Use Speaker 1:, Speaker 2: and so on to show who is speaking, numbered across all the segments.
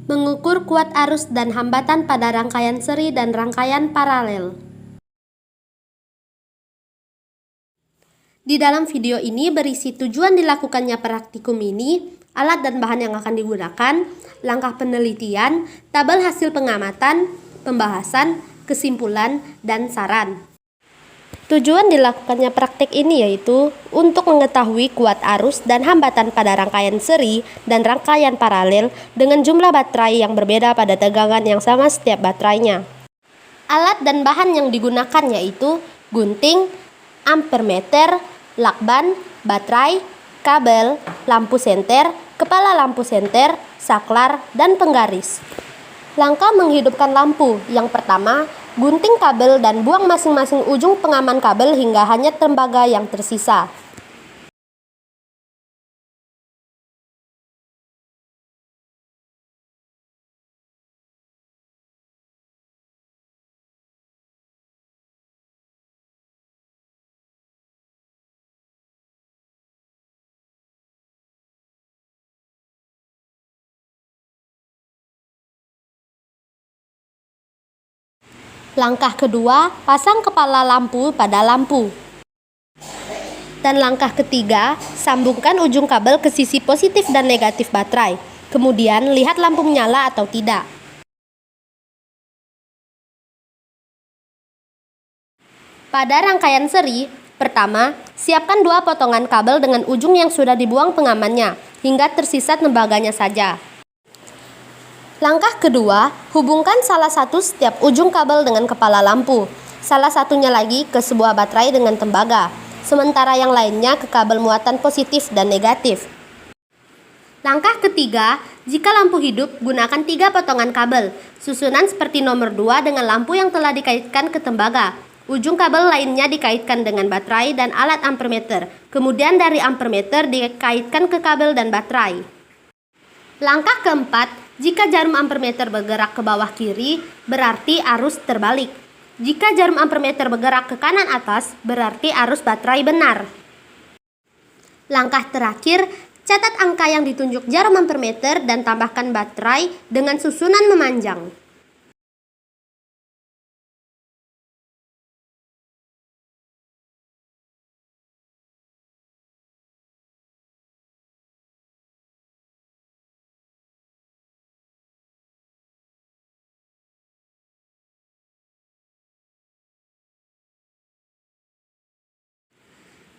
Speaker 1: Mengukur kuat arus dan hambatan pada rangkaian seri dan rangkaian paralel. Di dalam video ini berisi tujuan dilakukannya praktikum ini, alat dan bahan yang akan digunakan, langkah penelitian, tabel hasil pengamatan, pembahasan, kesimpulan, dan saran. Tujuan dilakukannya praktik ini yaitu untuk mengetahui kuat arus dan hambatan pada rangkaian seri dan rangkaian paralel dengan jumlah baterai yang berbeda pada tegangan yang sama setiap baterainya. Alat dan bahan yang digunakan yaitu gunting, ampermeter, lakban, baterai, kabel, lampu senter, kepala lampu senter, saklar, dan penggaris. Langkah menghidupkan lampu. Yang pertama, gunting kabel dan buang masing-masing ujung pengaman kabel hingga hanya tembaga yang tersisa. Langkah kedua, pasang kepala lampu pada lampu. Dan langkah ketiga, sambungkan ujung kabel ke sisi positif dan negatif baterai. Kemudian, lihat lampu menyala atau tidak. Pada rangkaian seri, pertama, siapkan 2 potongan kabel dengan ujung yang sudah dibuang pengamannya, hingga tersisa tembaganya saja. Langkah kedua, hubungkan salah satu setiap ujung kabel dengan kepala lampu, salah satunya lagi ke sebuah baterai dengan tembaga, sementara yang lainnya ke kabel muatan positif dan negatif. Langkah ketiga, jika lampu hidup, gunakan 3 potongan kabel, susunan seperti nomor 2 dengan lampu yang telah dikaitkan ke tembaga. Ujung kabel lainnya dikaitkan dengan baterai dan alat ampermeter, kemudian dari ampermeter dikaitkan ke kabel dan baterai. Langkah keempat, jika jarum ampermeter bergerak ke bawah kiri, berarti arus terbalik. Jika jarum ampermeter bergerak ke kanan atas, berarti arus baterai benar. Langkah terakhir, catat angka yang ditunjuk jarum ampermeter dan tambahkan baterai dengan susunan memanjang.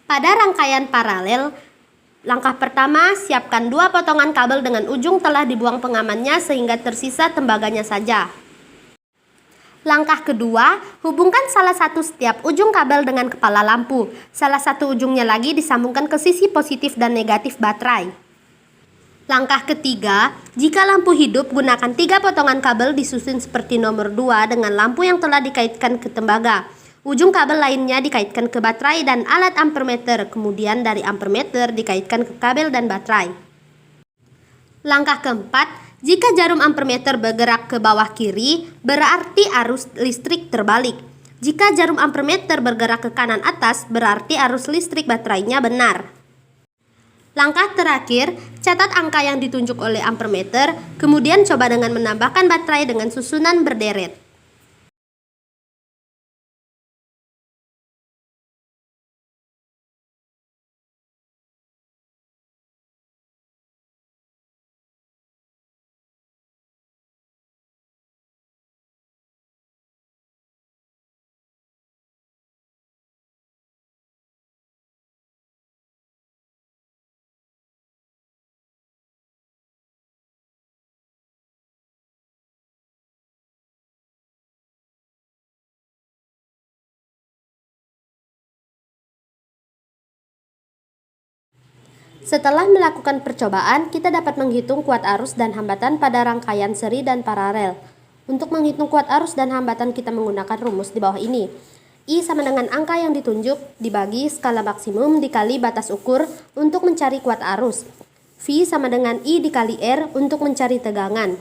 Speaker 1: Pada rangkaian paralel, langkah pertama, siapkan 2 potongan kabel dengan ujung telah dibuang pengamannya sehingga tersisa tembaganya saja. Langkah kedua, hubungkan salah satu setiap ujung kabel dengan kepala lampu. Salah satu ujungnya lagi disambungkan ke sisi positif dan negatif baterai. Langkah ketiga, jika lampu hidup, gunakan 3 potongan kabel disusun seperti nomor 2 dengan lampu yang telah dikaitkan ke tembaga. Ujung kabel lainnya dikaitkan ke baterai dan alat ampermeter, kemudian dari ampermeter dikaitkan ke kabel dan baterai. Langkah keempat, jika jarum ampermeter bergerak ke bawah kiri, berarti arus listrik terbalik. Jika jarum ampermeter bergerak ke kanan atas, berarti arus listrik baterainya benar. Langkah terakhir, catat angka yang ditunjuk oleh ampermeter, kemudian coba dengan menambahkan baterai dengan susunan berderet. Setelah melakukan percobaan, kita dapat menghitung kuat arus dan hambatan pada rangkaian seri dan paralel. Untuk menghitung kuat arus dan hambatan, kita menggunakan rumus di bawah ini. I sama dengan angka yang ditunjuk dibagi skala maksimum dikali batas ukur untuk mencari kuat arus. V sama dengan I dikali R untuk mencari tegangan.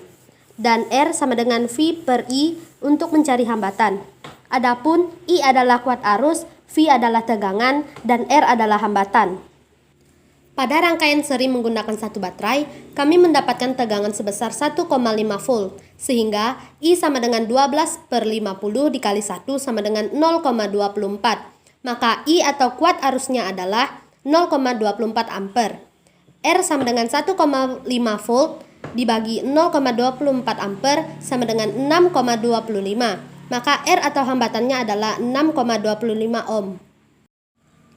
Speaker 1: Dan R sama dengan V per I untuk mencari hambatan. Adapun I adalah kuat arus, V adalah tegangan, dan R adalah hambatan. Pada rangkaian seri menggunakan satu baterai, kami mendapatkan tegangan sebesar 1,5 volt, sehingga I sama dengan 12/50 dikali 1 sama dengan 0,24. Maka I atau kuat arusnya adalah 0,24 ampere. R sama dengan 1,5 volt dibagi 0,24 ampere sama dengan 6,25. Maka R atau hambatannya adalah 6,25 ohm.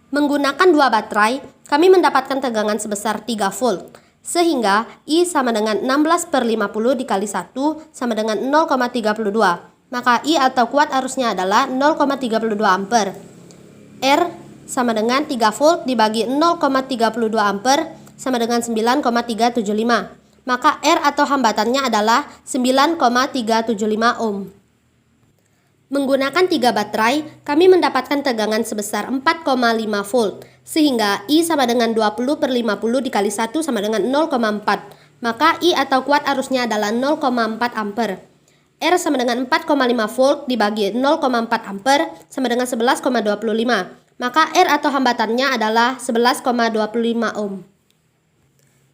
Speaker 1: Menggunakan dua baterai, kami mendapatkan tegangan sebesar 3 volt, sehingga I sama dengan 16/50 dikali 1 sama dengan 0,32. Maka I atau kuat arusnya adalah 0,32 ampere. R sama dengan 3 volt dibagi 0,32 ampere sama dengan 9,375. Maka R atau hambatannya adalah 9,375 ohm. Menggunakan 3 baterai, kami mendapatkan tegangan sebesar 4,5 volt, sehingga I sama dengan 20/50 dikali 1 sama dengan 0,4. Maka I atau kuat arusnya adalah 0,4 ampere. R sama dengan 4,5 volt dibagi 0,4 ampere sama dengan 11,25. Maka R atau hambatannya adalah 11,25 ohm.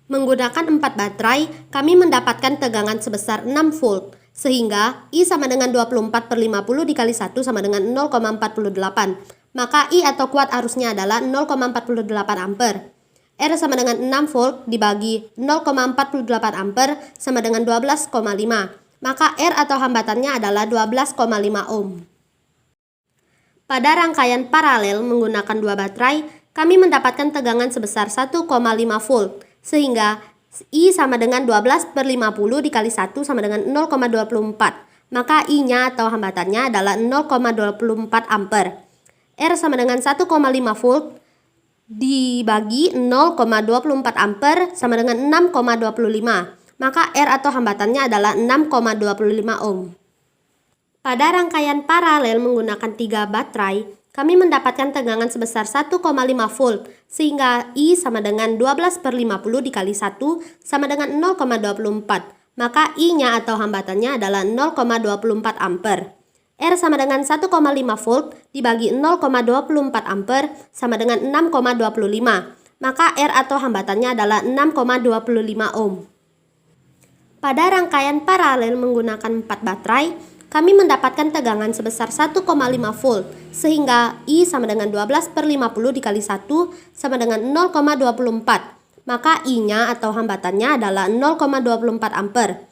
Speaker 1: Menggunakan 4 baterai, kami mendapatkan tegangan sebesar 6 volt, sehingga I sama dengan 24/50 dikali 1 sama dengan 0,48. Maka I atau kuat arusnya adalah 0,48 ampere. R sama dengan 6 volt dibagi 0,48 ampere sama dengan 12,5. Maka R atau hambatannya adalah 12,5 ohm. Pada rangkaian paralel menggunakan 2 baterai, kami mendapatkan tegangan sebesar 1,5 volt, sehingga I sama dengan 12/50 dikali 1 sama dengan 0,24. Maka I-nya atau hambatannya adalah 0,24 ampere. R sama dengan 1,5 volt dibagi 0,24 ampere sama dengan 6,25. Maka R atau hambatannya adalah 6,25 ohm. Pada rangkaian paralel menggunakan 3 baterai, kami mendapatkan tegangan sebesar 1,5 volt, sehingga I sama dengan 12/50 dikali 1 sama dengan 0,24. Maka I-nya atau hambatannya adalah 0,24 ampere. R sama dengan 1,5 volt dibagi 0,24 ampere sama dengan 6,25. Maka R atau hambatannya adalah 6,25 ohm. Pada rangkaian paralel menggunakan 4 baterai, kami mendapatkan tegangan sebesar 1,5 volt, sehingga I sama dengan 12/50 dikali 1 sama dengan 0,24. Maka I-nya atau hambatannya adalah 0,24 ampere.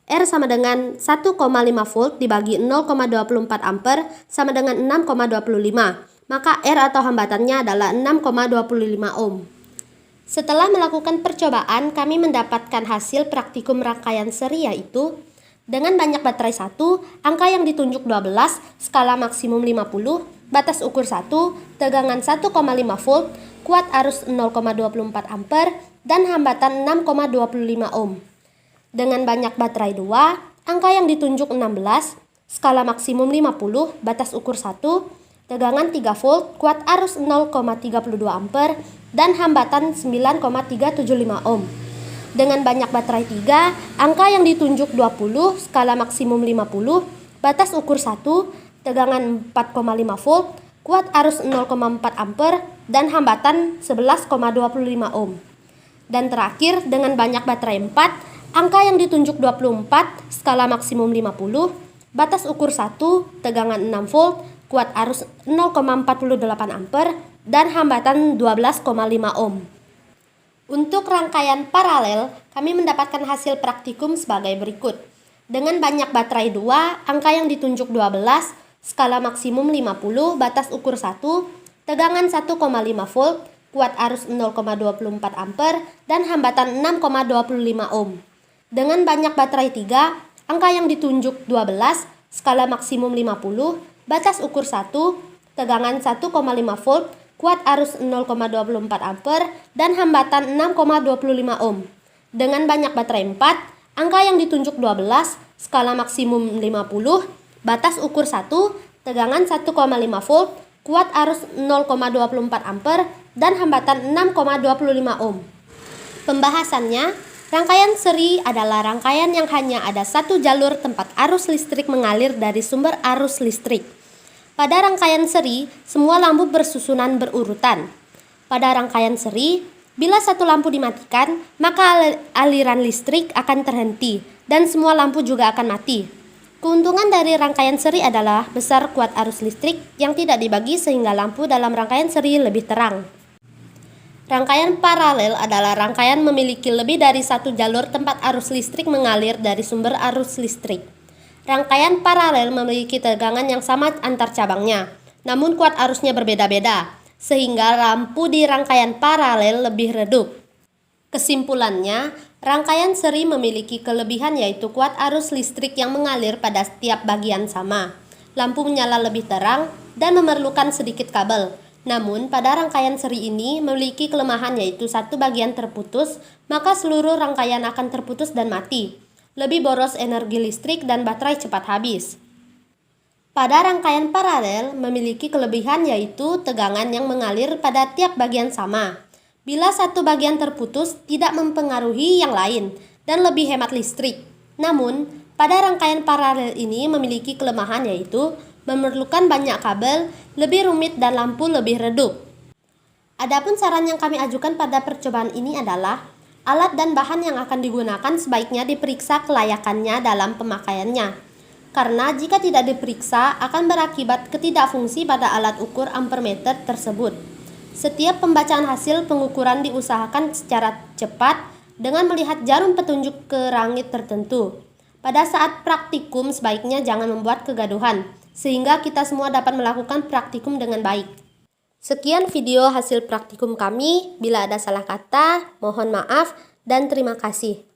Speaker 1: R sama dengan 1,5 volt dibagi 0,24 ampere sama dengan 6,25. Maka R atau hambatannya adalah 6,25 ohm. Setelah melakukan percobaan, kami mendapatkan hasil praktikum rangkaian seri, yaitu dengan banyak baterai 1, angka yang ditunjuk 12, skala maksimum 50, batas ukur 1, tegangan 1,5 volt, kuat arus 0,24 ampere, dan hambatan 6,25 ohm. Dengan banyak baterai 2, angka yang ditunjuk 16, skala maksimum 50, batas ukur 1, tegangan 3 volt, kuat arus 0,32 ampere, dan hambatan 9,375 ohm. Dengan banyak baterai 3, angka yang ditunjuk 20, skala maksimum 50, batas ukur 1, tegangan 4,5 volt, kuat arus 0,4 ampere, dan hambatan 11,25 ohm. Dan terakhir, dengan banyak baterai 4, angka yang ditunjuk 24, skala maksimum 50, batas ukur 1, tegangan 6 volt, kuat arus 0,48 ampere, dan hambatan 12,5 ohm. Untuk rangkaian paralel, kami mendapatkan hasil praktikum sebagai berikut. Dengan banyak baterai 2, angka yang ditunjuk 12, skala maksimum 50, batas ukur 1, tegangan 1,5 volt, kuat arus 0,24 ampere, dan hambatan 6,25 ohm. Dengan banyak baterai 3, angka yang ditunjuk 12, skala maksimum 50, batas ukur 1, tegangan 1,5 volt, kuat arus 0,24 ampere, dan hambatan 6,25 ohm. Dengan banyak baterai 4, angka yang ditunjuk 12, skala maksimum 50, batas ukur 1, tegangan 1,5 volt, kuat arus 0,24 ampere, dan hambatan 6,25 ohm. Pembahasannya, rangkaian seri adalah rangkaian yang hanya ada satu jalur tempat arus listrik mengalir dari sumber arus listrik. Pada rangkaian seri, semua lampu bersusunan berurutan. Pada rangkaian seri, Bila satu lampu dimatikan, maka aliran listrik akan terhenti dan semua lampu juga akan mati. Keuntungan dari rangkaian seri adalah besar kuat arus listrik yang tidak dibagi sehingga lampu dalam rangkaian seri lebih terang. Rangkaian paralel adalah rangkaian memiliki lebih dari satu jalur tempat arus listrik mengalir dari sumber arus listrik. Rangkaian paralel memiliki tegangan yang sama antar cabangnya, namun kuat arusnya berbeda-beda, sehingga lampu di rangkaian paralel lebih redup. Kesimpulannya, rangkaian seri memiliki kelebihan yaitu kuat arus listrik yang mengalir pada setiap bagian sama. Lampu menyala lebih terang dan memerlukan sedikit kabel. Namun, pada rangkaian seri ini memiliki kelemahan yaitu satu bagian terputus, maka seluruh rangkaian akan terputus dan mati. Lebih boros energi listrik dan baterai cepat habis. Pada rangkaian paralel memiliki kelebihan yaitu tegangan yang mengalir pada tiap bagian sama. Bila satu bagian terputus tidak mempengaruhi yang lain dan lebih hemat listrik. Namun, pada rangkaian paralel ini memiliki kelemahan yaitu memerlukan banyak kabel, lebih rumit dan lampu lebih redup. Adapun saran yang kami ajukan pada percobaan ini adalah alat dan bahan yang akan digunakan sebaiknya diperiksa kelayakannya dalam pemakaiannya. Karena jika tidak diperiksa akan berakibat ketidakfungsi pada alat ukur ampermeter tersebut. Setiap pembacaan hasil pengukuran diusahakan secara cepat dengan melihat jarum petunjuk ke rangit tertentu. Pada saat praktikum sebaiknya jangan membuat kegaduhan, sehingga kita semua dapat melakukan praktikum dengan baik. Sekian video hasil praktikum kami. Bila ada salah kata, mohon maaf dan terima kasih.